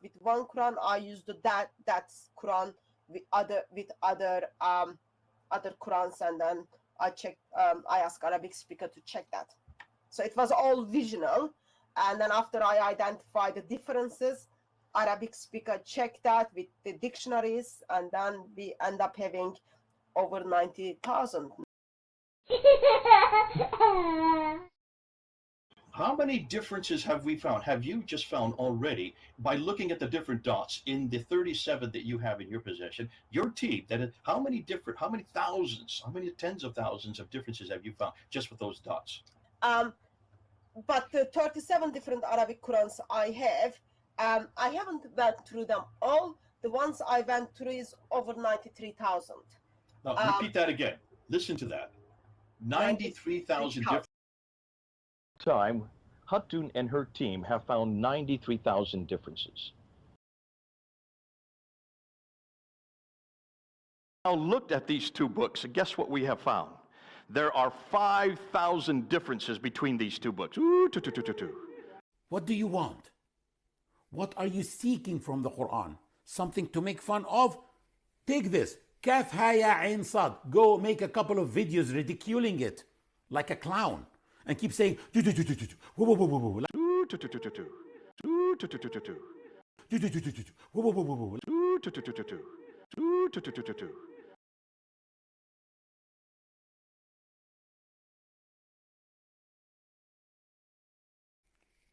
with one Quran, I used that's Quran with other Qurans, and then I checked. I asked Arabic speaker to check that. So it was all visual, and then after I identified the differences, Arabic speaker checked that with the dictionaries, and then we end up having over 90,000. How many differences have we found? Have you just found already by looking at the different dots in the 37 that you have in your possession? Your team, how many thousands, how many tens of thousands of differences have you found just with those dots? But the 37 different Arabic Qurans I have, I haven't went through them all. The ones I went through is over 93,000. Now, repeat that again. Listen to that. 93,000 different. Time, Hatun and her team have found 93,000 differences. Now looked at these two books, and guess what we have found? There are 5,000 differences between these two books. What do you want? What are you seeking from the Quran? Something to make fun of? Take this. Kaf ha ya ain sad. Go make a couple of videos ridiculing it like a clown and keep saying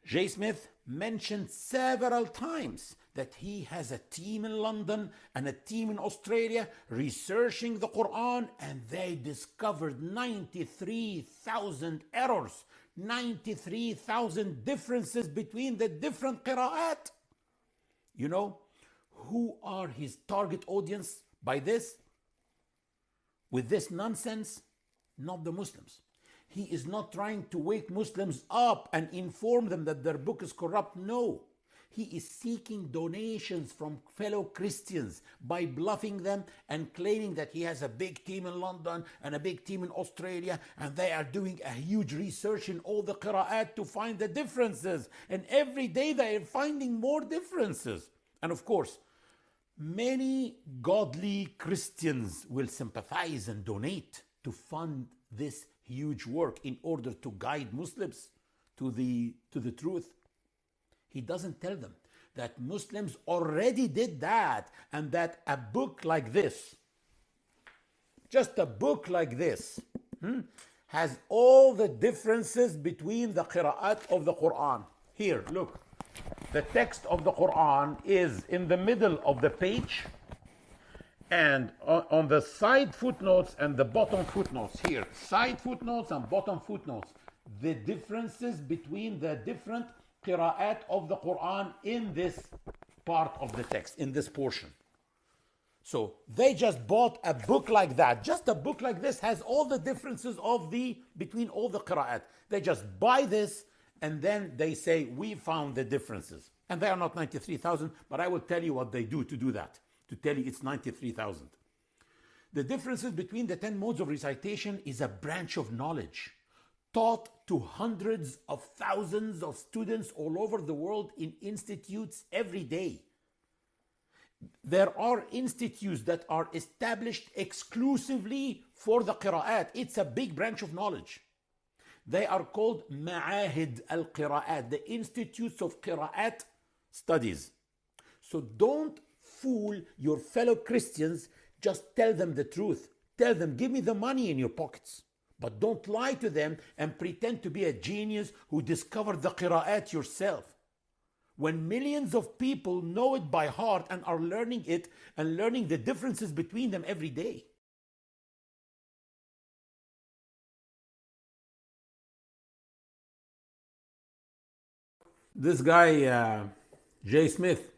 J. Smith mentioned several times that he has a team in London and a team in Australia researching the Quran, and they discovered 93,000 errors, 93,000 differences between the different qira'at. You know who are his target audience by this? With this nonsense? Not the Muslims. He is not trying to wake Muslims up and inform them that their book is corrupt. No. He is seeking donations from fellow Christians by bluffing them and claiming that he has a big team in London and a big team in Australia, and they are doing a huge research in all the qira'at to find the differences. And every day they are finding more differences. And of course, many godly Christians will sympathize and donate to fund this huge work in order to guide Muslims to the truth. He doesn't tell them that Muslims already did that, and that a book like this, just a book like this, has all the differences between the qira'at of the Quran. Here, look. The text of the Quran is in the middle of the page, and on the side footnotes and the bottom footnotes here, side footnotes and bottom footnotes, the differences between the different qira'at of the Quran in this part of the text, in this portion. So they just bought a book like that. Just a book like this has all the differences between all the qira'at. They just buy this, and then they say, we found the differences. And they are not 93,000, but I will tell you what they do to do that, to tell you it's 93,000. The differences between the 10 modes of recitation is a branch of knowledge taught to hundreds of thousands of students all over the world in institutes every day. There are institutes that are established exclusively for the qira'at. It's a big branch of knowledge. They are called Ma'ahid al-Qira'at, the institutes of qira'at studies. So don't fool your fellow Christians. Just tell them the truth. Tell them, give me the money in your pockets. But don't lie to them and pretend to be a genius who discovered the qira'at yourself. When millions of people know it by heart and are learning it and learning the differences between them every day. This guy, J. Smith,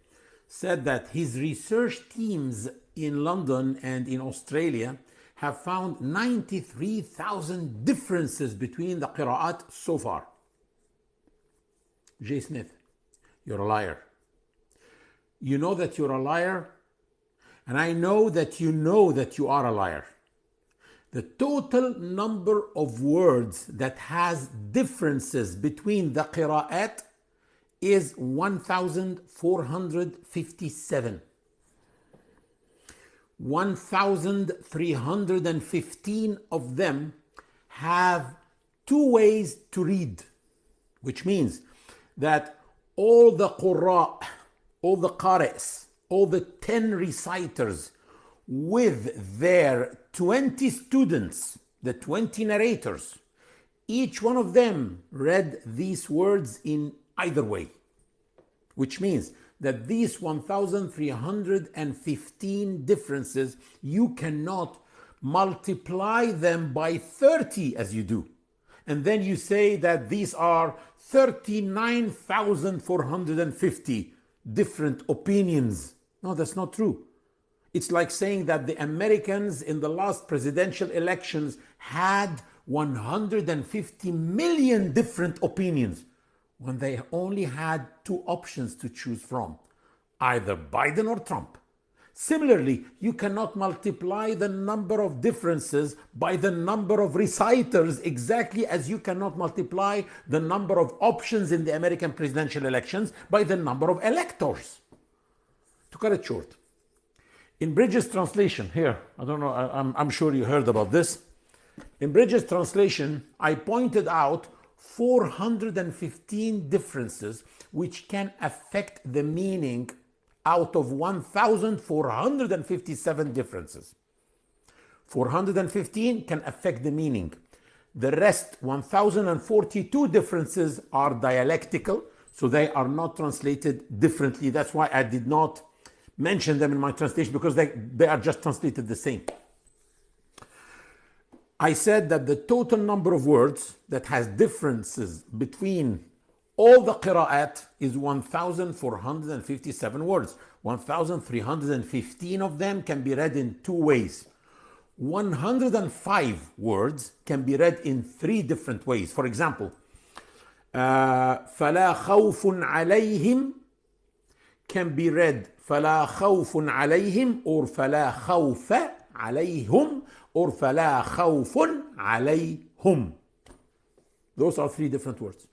said that his research teams in London and in Australia have found 93,000 differences between the qira'at so far. J. Smith, you're a liar. You know that you're a liar, and I know that you are a liar. The total number of words that has differences between the qira'at is 1,457. 1,315 of them have two ways to read, which means that all the qurra, all the qari's, all the 10 reciters with their 20 students, the 20 narrators, each one of them read these words in either way, which means that these 1,315 differences, you cannot multiply them by 30 as you do. And then you say that these are 39,450 different opinions. No, that's not true. It's like saying that the Americans in the last presidential elections had 150 million different opinions when they only had two options to choose from, either Biden or Trump. Similarly, you cannot multiply the number of differences by the number of reciters exactly as you cannot multiply the number of options in the American presidential elections by the number of electors. To cut it short, in Bridges' translation, here, I don't know, I'm sure you heard about this. In Bridges' translation, I pointed out 415 differences which can affect the meaning out of 1,457 differences. 415 can affect the meaning. The rest, 1,042 differences, are dialectical, so they are not translated differently. That's why I did not mention them in my translation, because they are just translated the same. I said that the total number of words that has differences between all the qira'at is 1,457 words. 1,315 of them can be read in two ways. 105 words can be read in three different ways. For example, فَلَا خَوْفٌ عَلَيْهِمْ can be read فَلَا خَوْفٌ عَلَيْهِمْ or فَلَا خَوْفَ عَلَيْهُمْ or فَلَا خَوْفٌ عَلَيْهُمْ. Those are three different words.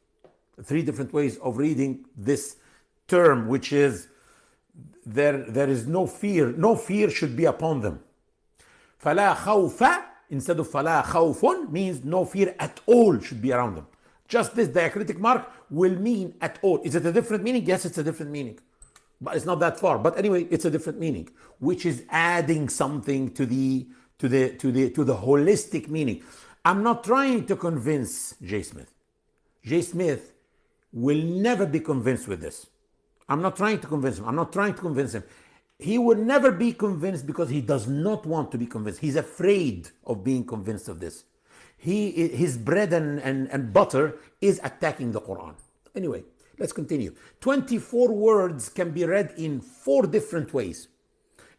Three different ways of reading this term, which is there is no fear. No fear should be upon them. فَلَا خَوْفَ instead of فَلَا خَوْفٌ means no fear at all should be around them. Just this diacritic mark will mean at all. Is it a different meaning? Yes, it's a different meaning. But it's not that far. But anyway, it's a different meaning, which is adding something to the holistic meaning. I'm not trying to convince J. Smith. J. Smith will never be convinced with this. I'm not trying to convince him. He will never be convinced because he does not want to be convinced. He's afraid of being convinced of this. His bread and butter is attacking the Quran. Anyway, let's continue. 24 words can be read in 4 different ways.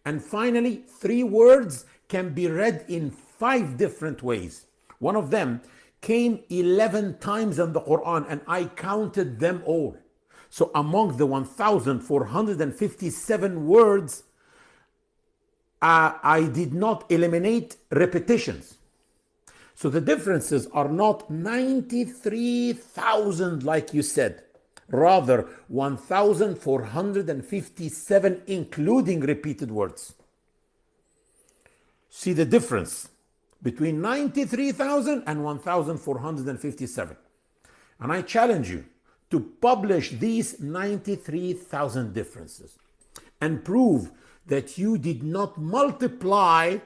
And finally, 3 words can be read in 5 different ways. One of them came 11 times in the Quran, and I counted them all. So among the 1,457 words, I did not eliminate repetitions. So the differences are not 93,000 like you said, rather 1,457 including repeated words. See the difference between 93,000 and 1,457. And I challenge you to publish these 93,000 differences and prove that you did not multiply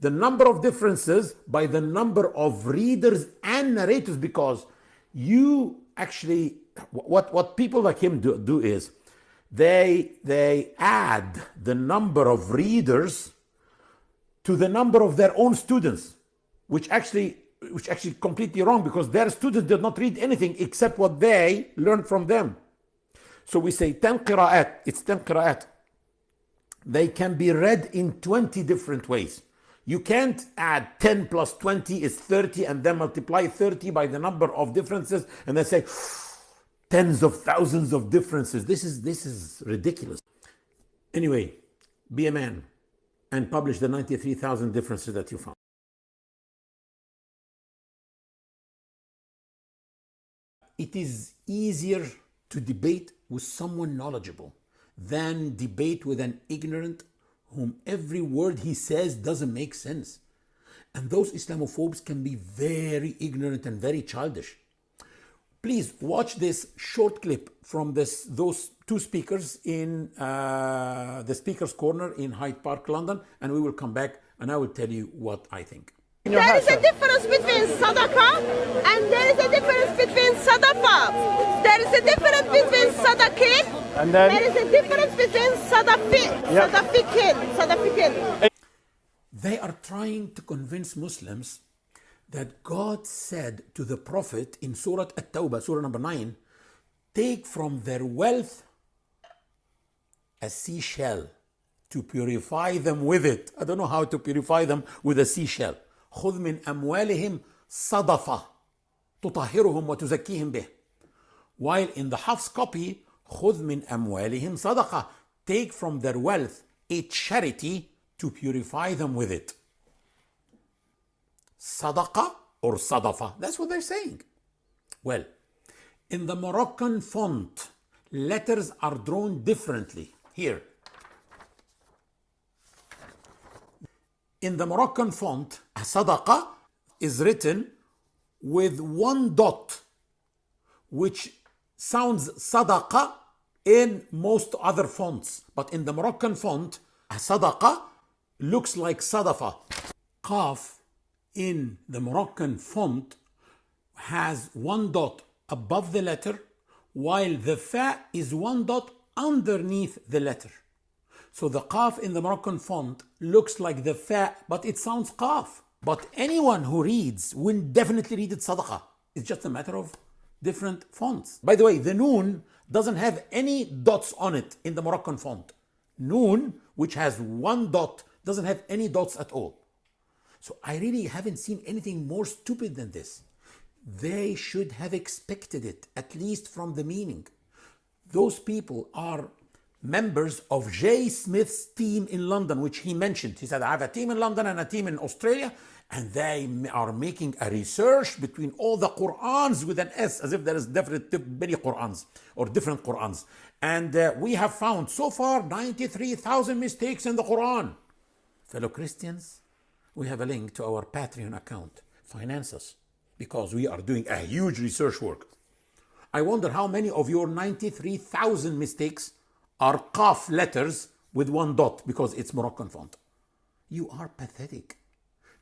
the number of differences by the number of readers and narrators, because you actually, what people like him do is they add the number of readers to the number of their own students, which actually completely wrong, because their students did not read anything except what they learned from them. So we say 10 qira'at, it's 10 qira'at. They can be read in 20 different ways. You can't add 10 plus 20 is 30 and then multiply 30 by the number of differences and then say tens of thousands of differences. This is ridiculous. Anyway, be a man and publish the 93,000 differences that you found. It is easier to debate with someone knowledgeable than debate with an ignorant whom every word he says doesn't make sense. And those Islamophobes can be very ignorant and very childish. Please watch this short clip from those two speakers in the Speaker's Corner in Hyde Park, London, and we will come back and I will tell you what I think. There is a difference between sadaqah and there is a difference between sadaqah. There is a difference between sadaqah and there is a difference between sadafikin. They are trying to convince Muslims that God said to the Prophet in Surah At-Tawbah, Surah number 9, take from their wealth a seashell to purify them with it. I don't know how to purify them with a seashell. خذ من أموالهم صدقة تطهرهم وتزكيهم به. While in the Hafs copy, خذ من أموالهم صدقة, take from their wealth a charity to purify them with it. Sadaqa or sadafa, that's what they're saying. Well, in the Moroccan font, letters are drawn differently. Here. In the Moroccan font, sadaqa is written with one dot, which sounds sadaqa in most other fonts. But in the Moroccan font, sadaqa looks like sadafa. Qaf in the Moroccan font has one dot above the letter, while the fa is one dot underneath the letter. So the qaf in the Moroccan font looks like the fa, but it sounds qaf. But anyone who reads will definitely read it sadaqah. It's just a matter of different fonts. By the way, the noon doesn't have any dots on it in the Moroccan font. Noon, which has one dot, doesn't have any dots at all. So I really haven't seen anything more stupid than this. They should have expected it, at least from the meaning. Those people are members of J. Smith's team in London, which he mentioned. He said, I have a team in London and a team in Australia, and they are making a research between all the Qur'ans with an S, as if there is definitely many Qur'ans or different Qur'ans. And we have found so far 93,000 mistakes in the Qur'an. Fellow Christians, we have a link to our Patreon account. Finance us, because we are doing a huge research work. I wonder how many of your 93,000 mistakes are qaf letters with one dot because it's Moroccan font. You are pathetic.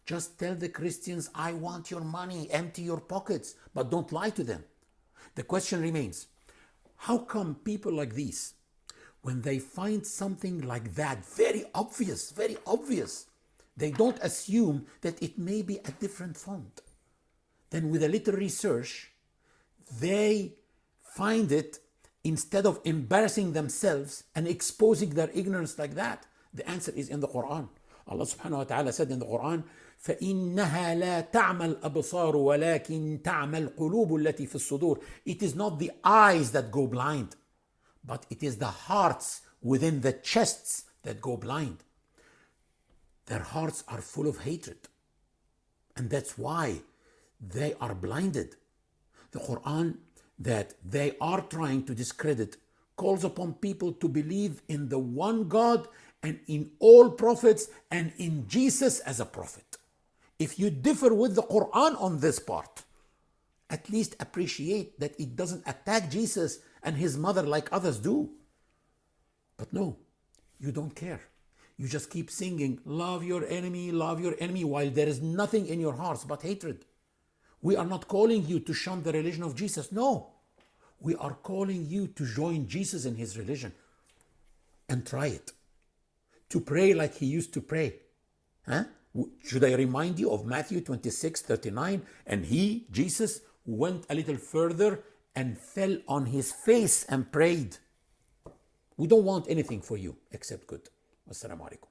Just tell the Christians, I want your money, empty your pockets, but don't lie to them. The question remains, how come people like these, when they find something like that, very obvious, they don't assume that it may be a different font? Then with a little research, they find it, instead of embarrassing themselves and exposing their ignorance like that. The answer is in the Quran. Allah subhanahu wa ta'ala said in the Quran, فَإِنَّهَا لَا تَعْمَى الْأَبْصَارُ وَلَكِنْ تَعْمَى الْقُلُوبُ الَّتِي فِي الصُّدُورِ. It is not the eyes that go blind, but it is the hearts within the chests that go blind. Their hearts are full of hatred, and that's why they are blinded. The Quran that they are trying to discredit calls upon people to believe in the one God and in all prophets and in Jesus as a prophet. If you differ with the Quran on this part, at least appreciate that it doesn't attack Jesus and his mother like others do. But no, you don't care. You just keep singing, love your enemy, while there is nothing in your hearts but hatred. We are not calling you to shun the religion of Jesus. No, we are calling you to join Jesus in his religion and try it. To pray like he used to pray. Huh? Should I remind you of Matthew 26:39? And he, Jesus, went a little further and fell on his face and prayed. We don't want anything for you except good. Wassalamu alaikum.